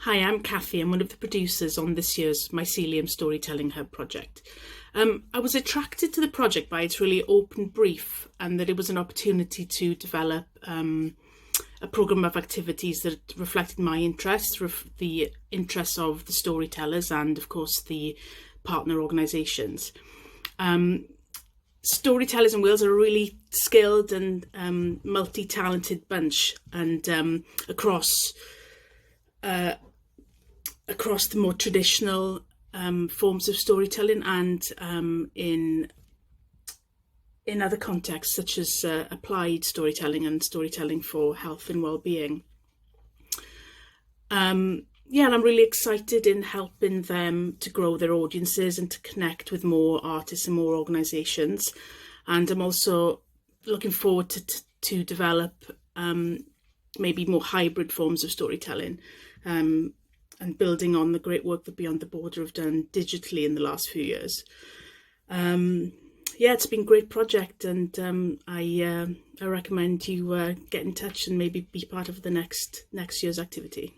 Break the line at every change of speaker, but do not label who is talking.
Hi, I'm Kathy. I'm one of the producers on this year's Mycelium Storytelling Hub project. I was attracted to the project by its really open brief and that it was an opportunity to develop a programme of activities that reflected my interests, the interests of the storytellers and, of course, the partner organisations. Storytellers in Wales are a really skilled and multi-talented bunch, and across the more traditional forms of storytelling and in other contexts such as applied storytelling and storytelling for health and well-being. And I'm really excited in helping them to grow their audiences and to connect with more artists and more organisations. And I'm also looking forward to develop maybe more hybrid forms of storytelling, and building on the great work that Beyond the Border have done digitally in the last few years. It's been a great project, and I recommend you get in touch and maybe be part of the next year's activity.